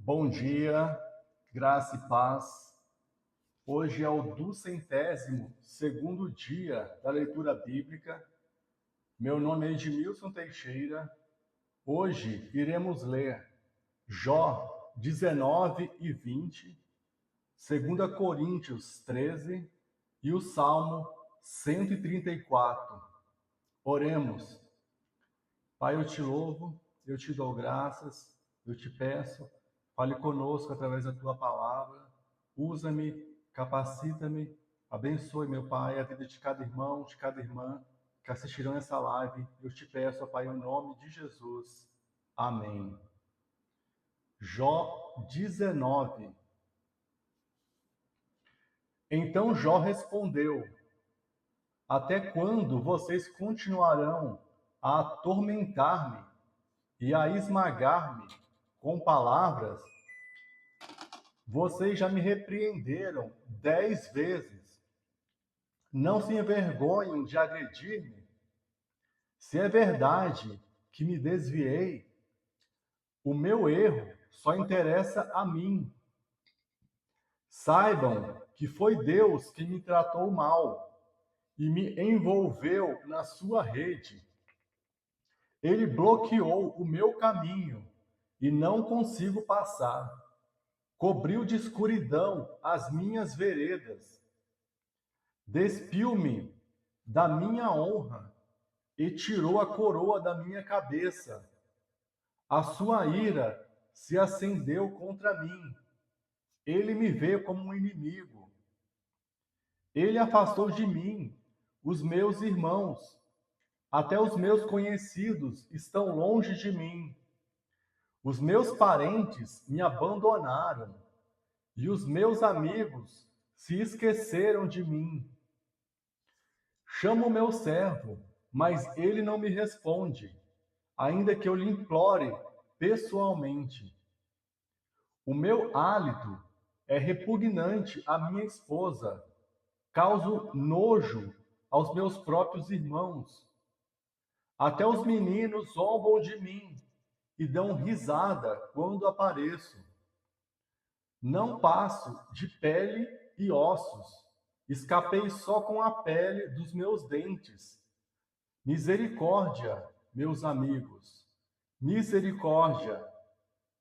Bom dia, graça e paz. Hoje é o 202º dia da leitura bíblica. Meu nome é Edmilson Teixeira. Hoje iremos ler Jó 19 e 20, 2 Coríntios 13 e o Salmo 134. Oremos. Pai, eu te louvo, eu te dou graças, eu te peço, fale conosco através da tua palavra, usa-me, capacita-me, abençoe, meu Pai, a vida de cada irmão, de cada irmã que assistirão essa live. Eu te peço, ó Pai, em nome de Jesus. Amém. Jó 19. Então Jó respondeu: Até quando vocês continuarão a atormentar-me e a esmagar-me com palavras? Vocês já me repreenderam 10 vezes. Não se envergonhem de agredir-me. Se é verdade que me desviei, o meu erro só interessa a mim. Saibam que foi Deus que me tratou mal e me envolveu na sua rede. Ele bloqueou o meu caminho e não consigo passar. Cobriu de escuridão as minhas veredas. Despiu-me da minha honra e tirou a coroa da minha cabeça. A sua ira se acendeu contra mim. Ele me vê como um inimigo. Ele afastou de mim os meus irmãos. Até os meus conhecidos estão longe de mim. Os meus parentes me abandonaram e os meus amigos se esqueceram de mim. Chamo o meu servo, mas ele não me responde, ainda que eu lhe implore pessoalmente. O meu hálito é repugnante à minha esposa, causo nojo aos meus próprios irmãos. Até os meninos zombam de mim e dão risada quando apareço. Não passo de pele e ossos. Escapei só com a pele dos meus dentes. Misericórdia, meus amigos, misericórdia,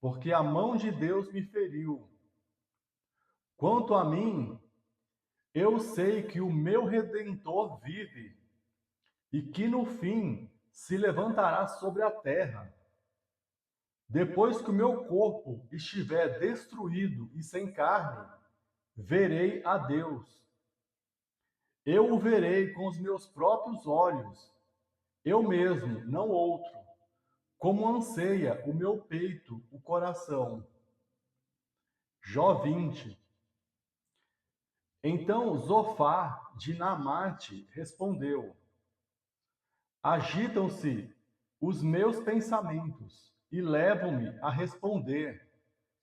porque a mão de Deus me feriu. Quanto a mim, eu sei que o meu Redentor vive e que no fim se levantará sobre a terra. Depois que o meu corpo estiver destruído e sem carne, verei a Deus. Eu o verei com os meus próprios olhos, eu mesmo, não outro, como anseia o meu peito, o coração. Jó 20. Então Zofar de Naamate respondeu: Agitam-se os meus pensamentos e levam-me a responder,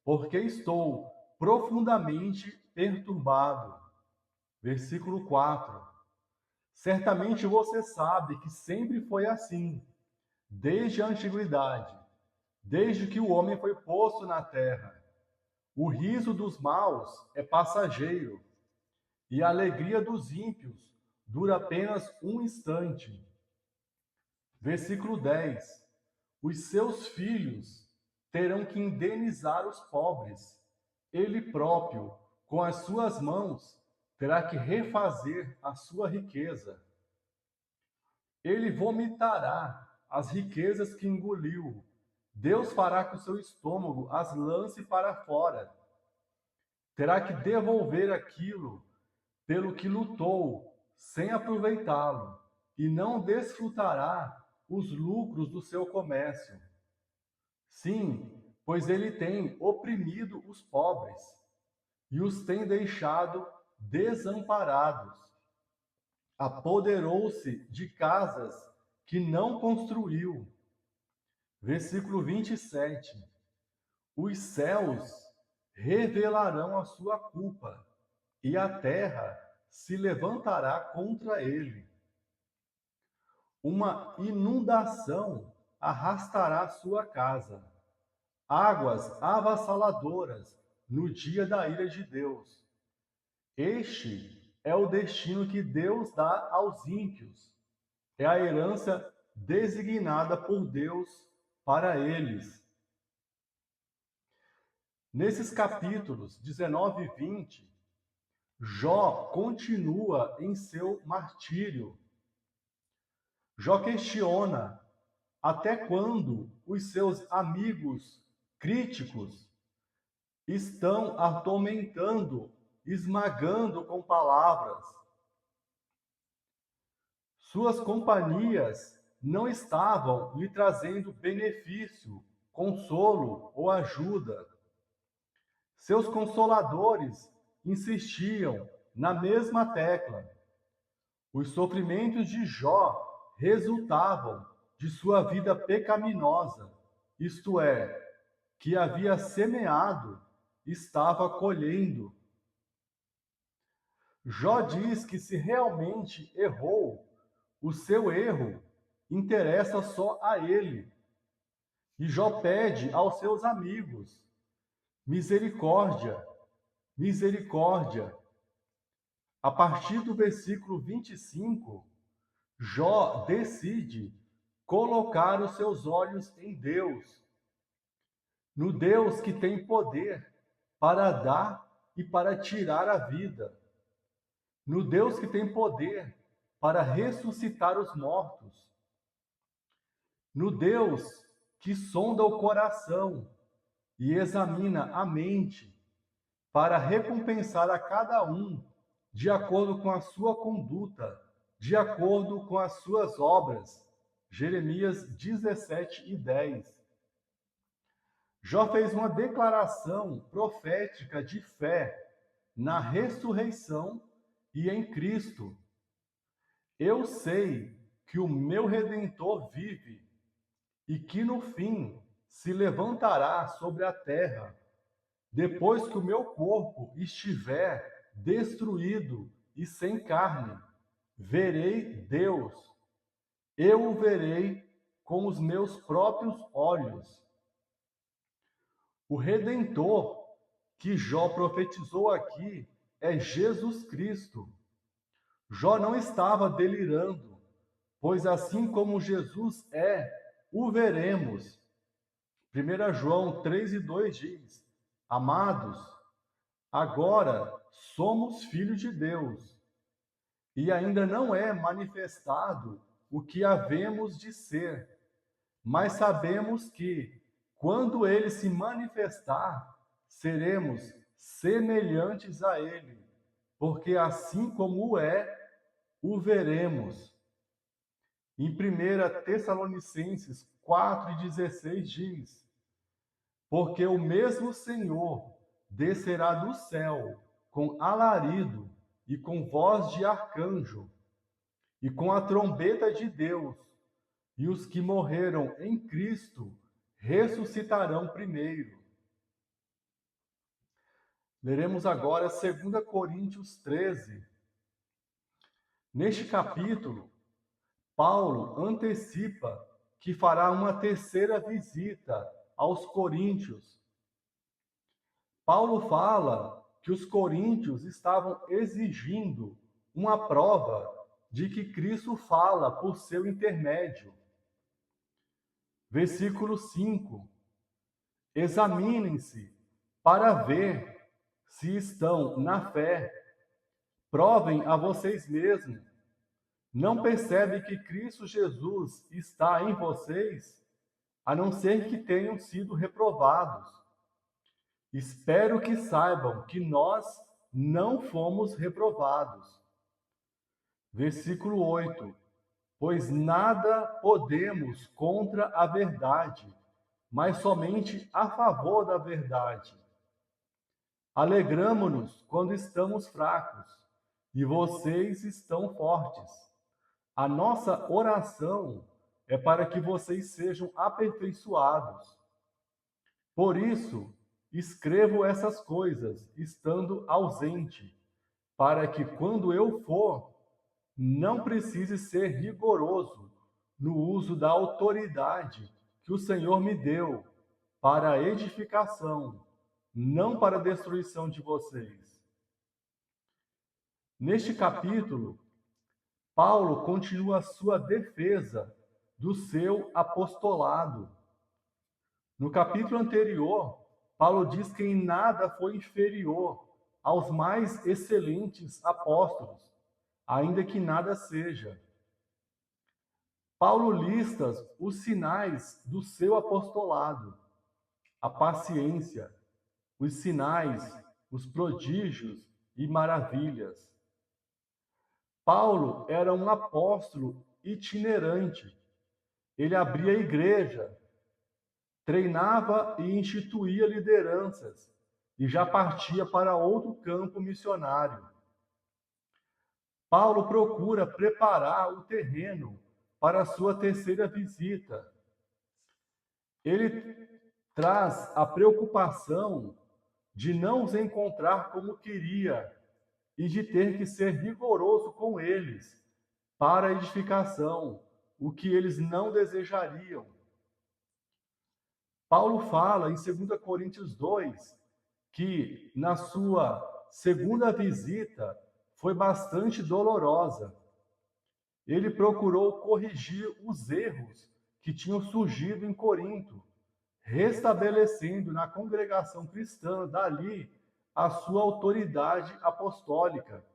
porque estou profundamente perturbado. Versículo 4. Certamente você sabe que sempre foi assim, desde a antiguidade, desde que o homem foi posto na terra. O riso dos maus é passageiro, e a alegria dos ímpios dura apenas um instante. Versículo 10. Os seus filhos terão que indenizar os pobres. Ele próprio, com as suas mãos, terá que refazer a sua riqueza. Ele vomitará as riquezas que engoliu. Deus fará que o seu estômago as lance para fora. Terá que devolver aquilo pelo que lutou, sem aproveitá-lo, e não desfrutará os lucros do seu comércio. Sim, pois ele tem oprimido os pobres e os tem deixado desamparados. Apoderou-se de casas que não construiu. Versículo 27. Os céus revelarão a sua culpa, e a terra se levantará contra ele. Uma inundação arrastará sua casa. águas avassaladoras no dia da ira de Deus. Este é o destino que Deus dá aos ímpios. É a herança designada por Deus para eles. Nesses capítulos 19 e 20, Jó continua em seu martírio. Jó questiona até quando os seus amigos críticos estão atormentando, esmagando com palavras. Suas companhias não estavam lhe trazendo benefício, consolo ou ajuda. Seus consoladores insistiam na mesma tecla. Os sofrimentos de Jó resultavam de sua vida pecaminosa, isto é, que havia semeado, estava colhendo. Jó diz que se realmente errou, o seu erro interessa só a ele. E Jó pede aos seus amigos: misericórdia, misericórdia. A partir do versículo 25, Jó decide colocar os seus olhos em Deus, no Deus que tem poder para dar e para tirar a vida, no Deus que tem poder para ressuscitar os mortos, no Deus que sonda o coração e examina a mente para recompensar a cada um de acordo com a sua conduta, de acordo com as suas obras. Jeremias 17:10. Jó fez uma declaração profética de fé na ressurreição e em Cristo. Eu sei que o meu Redentor vive e que no fim se levantará sobre a terra, depois que o meu corpo estiver destruído e sem carne. Verei Deus. Eu o verei com os meus próprios olhos. O Redentor que Jó profetizou aqui é Jesus Cristo. Jó não estava delirando, pois assim como Jesus é, o veremos. 1 João 3:2 diz: Amados, agora somos filhos de Deus, e ainda não é manifestado o que havemos de ser, mas sabemos que, quando ele se manifestar, seremos semelhantes a ele, porque assim como o veremos. Em 1 Tessalonicenses 4:16 diz: Porque o mesmo Senhor descerá do céu com alarido e com voz de arcanjo e com a trombeta de Deus, e os que morreram em Cristo ressuscitarão primeiro. Leremos agora 2 Coríntios 13. Neste capítulo, Paulo antecipa que fará uma terceira visita aos coríntios. Paulo fala que os coríntios estavam exigindo uma prova de que Cristo fala por seu intermédio. Versículo 5. Examinem-se para ver se estão na fé. Provem a vocês mesmos. Não percebe que Cristo Jesus está em vocês, a não ser que tenham sido reprovados. Espero que saibam que nós não fomos reprovados. Versículo 8. Pois nada podemos contra a verdade, mas somente a favor da verdade. Alegramo-nos quando estamos fracos, e vocês estão fortes. A nossa oração é para que vocês sejam aperfeiçoados. Por isso, escrevo essas coisas, estando ausente, para que quando eu for, não precise ser rigoroso no uso da autoridade que o Senhor me deu, para a edificação, não para a destruição de vocês. Neste capítulo, Paulo continua sua defesa do seu apostolado. No capítulo anterior, Paulo diz que em nada foi inferior aos mais excelentes apóstolos, ainda que nada seja. Paulo lista os sinais do seu apostolado, a paciência, os sinais, os prodígios e maravilhas. Paulo era um apóstolo itinerante. Ele abria a igreja, treinava e instituía lideranças e já partia para outro campo missionário. Paulo procura preparar o terreno para a sua terceira visita. Ele traz a preocupação de não os encontrar como queria e de ter que ser rigoroso com eles para a edificação, o que eles não desejariam. Paulo fala em 2 Coríntios 2 que na sua segunda visita foi bastante dolorosa. Ele procurou corrigir os erros que tinham surgido em Corinto, restabelecendo na congregação cristã dali a sua autoridade apostólica.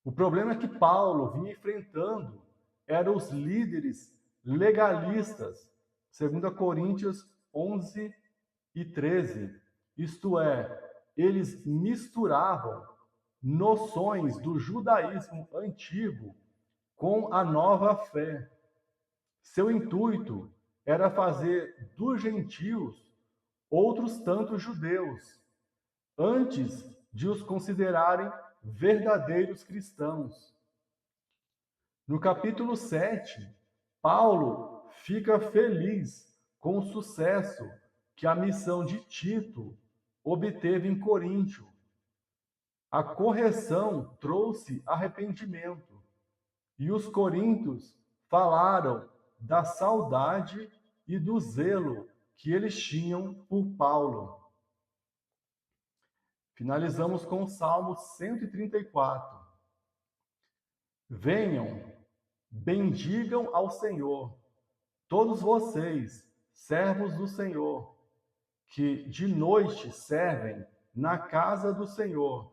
O problema que Paulo vinha enfrentando eram os líderes legalistas, 2 Coríntios 11 e 13. Isto é, eles misturavam noções do judaísmo antigo com a nova fé. Seu intuito era fazer dos gentios outros tantos judeus, antes de os considerarem verdadeiros cristãos. No capítulo 7, Paulo fica feliz com o sucesso que a missão de Tito obteve em Coríntio. A correção trouxe arrependimento, e os coríntios falaram da saudade e do zelo que eles tinham por Paulo. Finalizamos com o Salmo 134. Venham, bendigam ao Senhor, todos vocês, servos do Senhor, que de noite servem na casa do Senhor.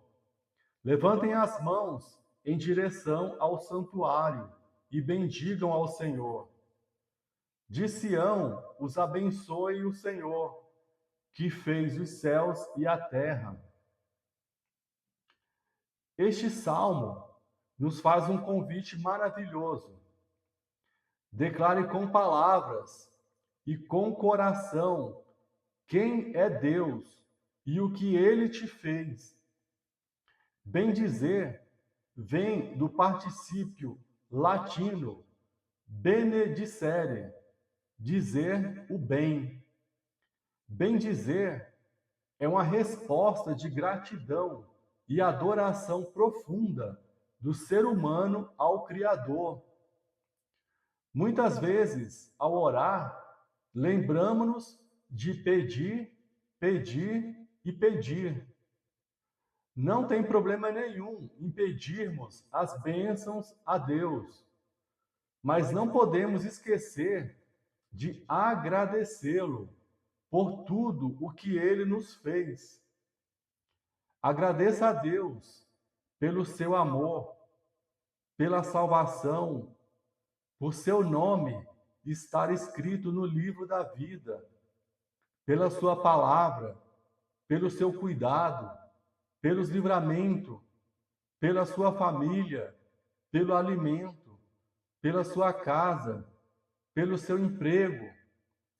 Levantem as mãos em direção ao santuário e bendigam ao Senhor. De Sião os abençoe o Senhor, que fez os céus e a terra. Este salmo nos faz um convite maravilhoso. Declare com palavras e com coração quem é Deus e o que Ele te fez. Bendizer vem do particípio latino benedicere, dizer o bem. Bendizer é uma resposta de gratidão e adoração profunda do ser humano ao Criador. Muitas vezes, ao orar, lembramos-nos de pedir, pedir e pedir. Não tem problema nenhum em pedirmos as bênçãos a Deus, mas não podemos esquecer de agradecê-lo por tudo o que Ele nos fez. Agradeça a Deus pelo seu amor, pela salvação, por seu nome estar escrito no livro da vida, pela sua palavra, pelo seu cuidado, pelos livramentos, pela sua família, pelo alimento, pela sua casa, pelo seu emprego,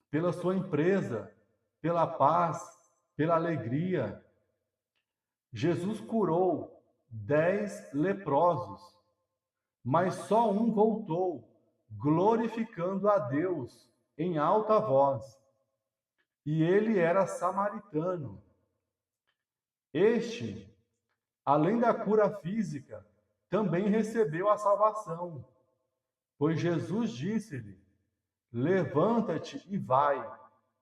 pela sua empresa, pela paz, pela alegria. Jesus curou 10 leprosos, mas só um voltou, glorificando a Deus em alta voz. E ele era samaritano. Este, além da cura física, também recebeu a salvação, pois Jesus disse-lhe: levanta-te e vai,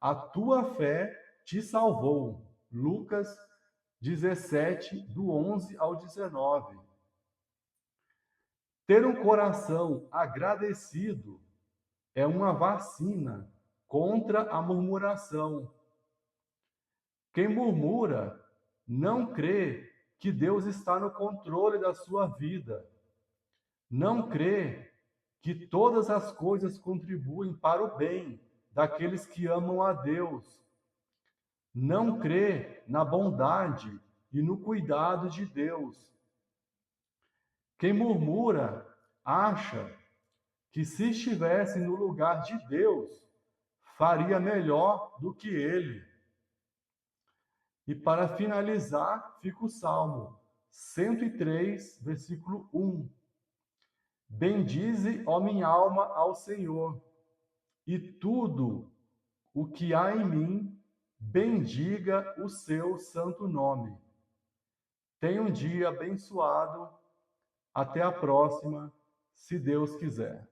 a tua fé te salvou. Lucas 17, do 11 ao 19. Ter um coração agradecido é uma vacina contra a murmuração. Quem murmura não crê que Deus está no controle da sua vida. Não crê que todas as coisas contribuem para o bem daqueles que amam a Deus. Não crê na bondade e no cuidado de Deus. Quem murmura acha que se estivesse no lugar de Deus, faria melhor do que ele. E para finalizar, fica o Salmo 103, versículo 1. Bendize, ó minha alma, ao Senhor, e tudo o que há em mim, bendiga o seu santo nome. Tenha um dia abençoado. Até a próxima, se Deus quiser.